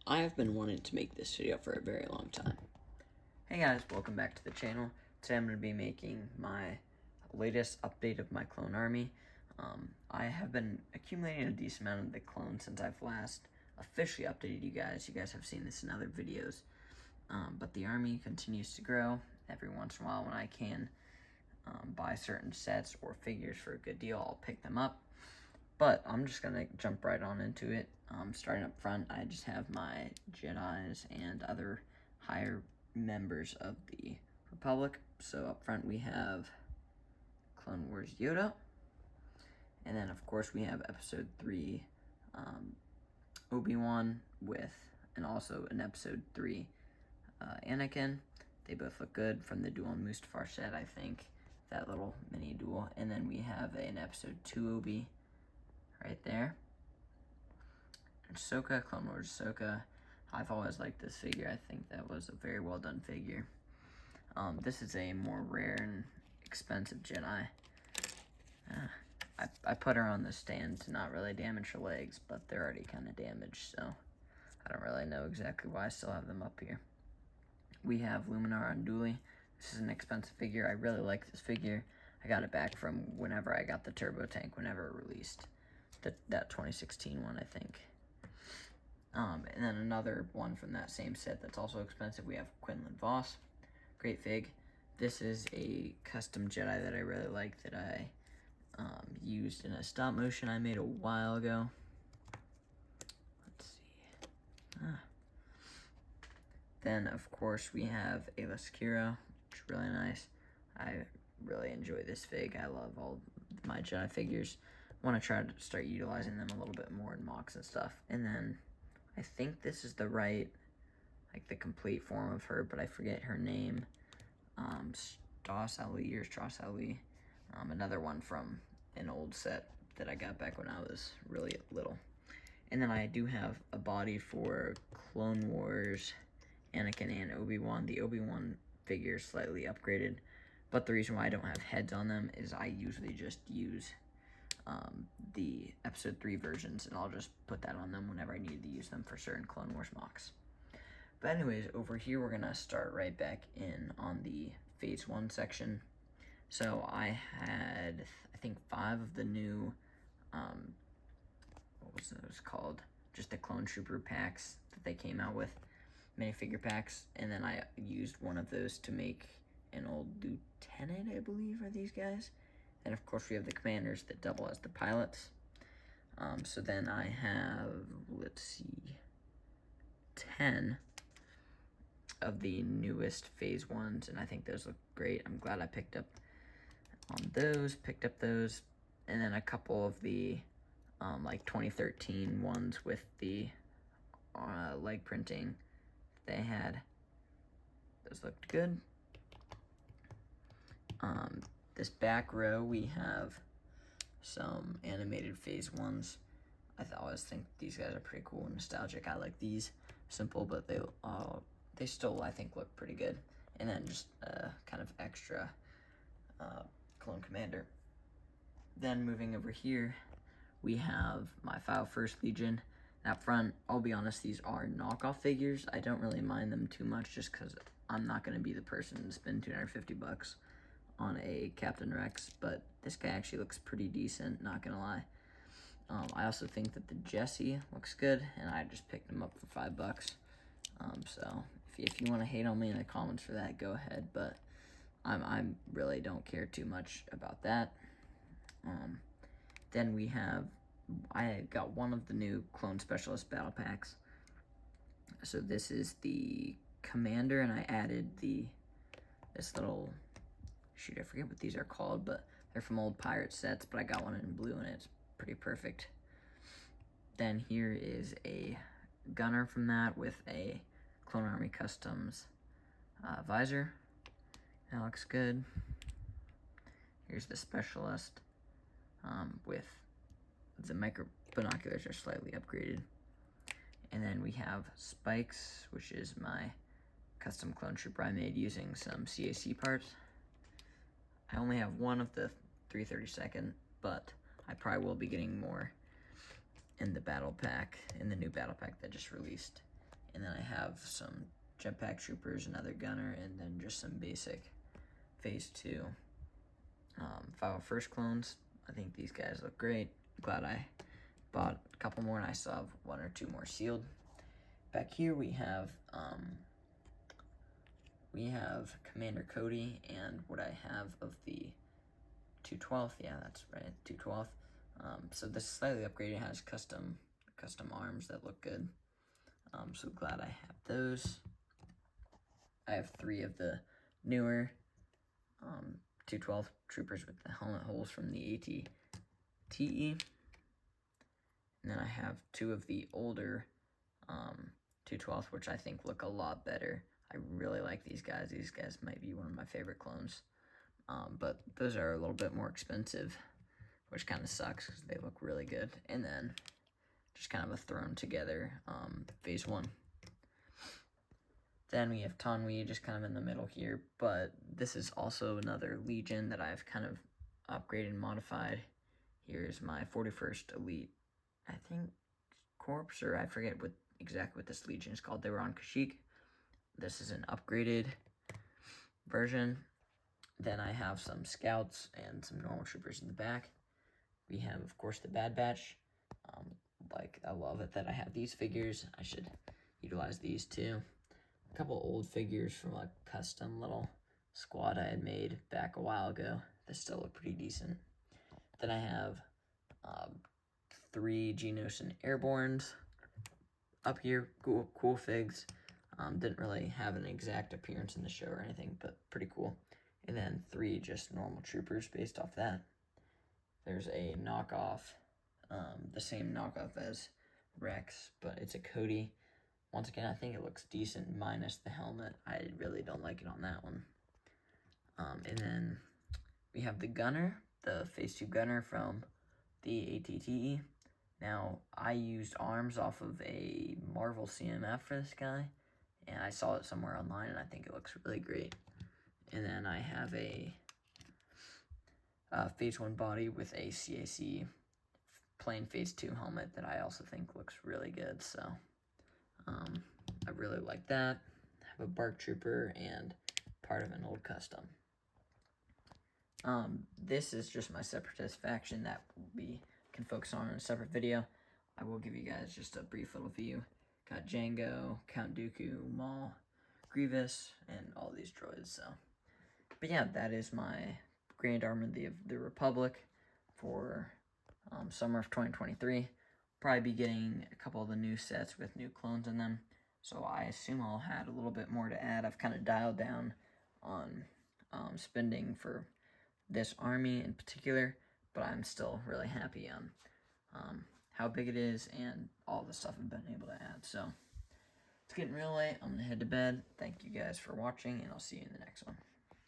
I have been wanting to make this video for a very long time. Hey guys, welcome back to the channel. Today I'm going to be making my latest update of my clone army. I have been accumulating a decent amount of the clones since I've last officially updated you guys. You guys have seen this in other videos. But the army continues to grow. Every once in a while when I can buy certain sets or figures for a good deal, I'll pick them up. But I'm just going to jump right on into it. Starting up front, I just have my Jedis and other higher members of the Republic. So up front we have Clone Wars Yoda. And then of course we have Episode 3 Obi-Wan and also in Episode 3 Anakin. They both look good from the Duel on Mustafar set, I think. That little mini duel. And then we have an Episode 2 Obi right there. And Ahsoka, Clone Wars Ahsoka. I've always liked this figure. I think that was a very well done figure. This is a more rare and expensive Jedi. I put her on the stand to not really damage her legs, but they're already kind of damaged, so I don't really know exactly why I still have them up here. We have Luminar Unduli. This is an expensive figure. I really like this figure. I got it back from whenever I got the Turbo Tank, whenever it released. That 2016 one, I think. And then another one from that same set that's also expensive, we have Quinlan Vos. Great fig. This is a custom Jedi that I really like that I used in a stop motion I made a while ago. Let's see. Then, of course, we have Aayla Secura, which is really nice. I really enjoy this fig. I love all my Jedi figures. Want to try to start utilizing them a little bit more in mocks and stuff. And then I think this is the right, like the complete form of her, but I forget her name. Stras Ali or Stras Ali. Another one from an old set that I got back when I was really little. And then I do have a body for Clone Wars Anakin and Obi-Wan. The Obi-Wan figure is slightly upgraded, but the reason why I don't have heads on them is I usually just use the Episode 3 versions, and I'll just put that on them whenever I need to use them for certain Clone Wars mocks. But anyways, over here we're going to start right back in on the Phase 1 section. So I had, I think, 5 of the new, what was those called? Just the Clone Trooper packs that they came out with, minifigure packs, and then I used one of those to make an old lieutenant, I believe, are these guys. And of course we have the commanders that double as the pilots. So then I have, let's see, 10 of the newest Phase 1s, and I think those look great. I'm glad I picked up those, and then a couple of the like 2013 ones with the leg printing they had. Those looked good. This back row we have some animated Phase 1s. I always think these guys are pretty cool and nostalgic. I like these. Simple, but they still, I think, look pretty good. And then just kind of extra Clone Commander. Then moving over here, we have my File First Legion. And up front, I'll be honest, these are knockoff figures. I don't really mind them too much just because I'm not going to be the person to spend $250 on a Captain Rex, but this guy actually looks pretty decent, not going to lie. I also think that the Jesse looks good, and I just picked him up for $5. So if you want to hate on me in the comments for that, go ahead, but I really don't care too much about that. Then we have, I got one of the new Clone Specialist battle packs. So this is the Commander, and I added this little, shoot, I forget what these are called, but they're from old pirate sets, but I got one in blue, and it's pretty perfect. Then here is a gunner from that with a Clone Army Customs visor. That looks good. Here's the Specialist with the micro binoculars are slightly upgraded. And then we have Spikes, which is my custom clone trooper I made using some CAC parts. I only have one of the 332nd, but I probably will be getting more in the battle pack, in the new battle pack that just released. And then I have some Jetpack Troopers, another gunner, and then just some basic Phase 2 501st clones. I think these guys look great. Glad I bought a couple more, and I still have 1 or 2 more sealed. Back here we have Commander Cody and what I have of the 212th. Yeah, that's right, 212th. So this is slightly upgraded. It has custom arms that look good. So glad I have those. I have 3 of the newer 212 troopers with the helmet holes from the AT-TE. And then I have 2 of the older 212, which I think look a lot better. I really like these guys. These guys might be one of my favorite clones. But those are a little bit more expensive, which kind of sucks because they look really good. And then just kind of a thrown together Phase 1. Then we have Tonwi just kind of in the middle here, but this is also another Legion that I've kind of upgraded and modified. Here's my 41st Elite, I think, Corps, or I forget exactly what this Legion is called. They were on Kashyyyk. This is an upgraded version. Then I have some Scouts and some normal troopers in the back. We have, of course, the Bad Batch. I love it that I have these figures. I should utilize these too. A couple old figures from a custom little squad I had made back a while ago. They still look pretty decent. Then I have 3 Geonosian Airborns up here. Cool figs. Didn't really have an exact appearance in the show or anything, but pretty cool. And then 3 just normal troopers based off that. There's a knockoff, the same knockoff as Rex, but it's a Cody. Once again, I think it looks decent minus the helmet. I really don't like it on that one. And then we have the gunner, the Phase 2 gunner from the AT-TE. Now, I used arms off of a Marvel CMF for this guy, and I saw it somewhere online, and I think it looks really great. And then I have a Phase 1 body with a CAC plain Phase 2 helmet that I also think looks really good, so I really like that. I have a Bark Trooper and part of an old custom. This is just my Separatist faction that we can focus on in a separate video. I will give you guys just a brief little view. Got Jango, Count Dooku, Maul, Grievous, and all these droids, so. But yeah, that is my Grand Army of the Republic for summer of 2023. Probably be getting a couple of the new sets with new clones in them, so I assume I'll have a little bit more to add. I've kind of dialed down on spending for this army in particular, but I'm still really happy on how big it is and all the stuff I've been able to add. So it's getting real late. I'm gonna head to bed. Thank you guys for watching, and I'll see you in the next one.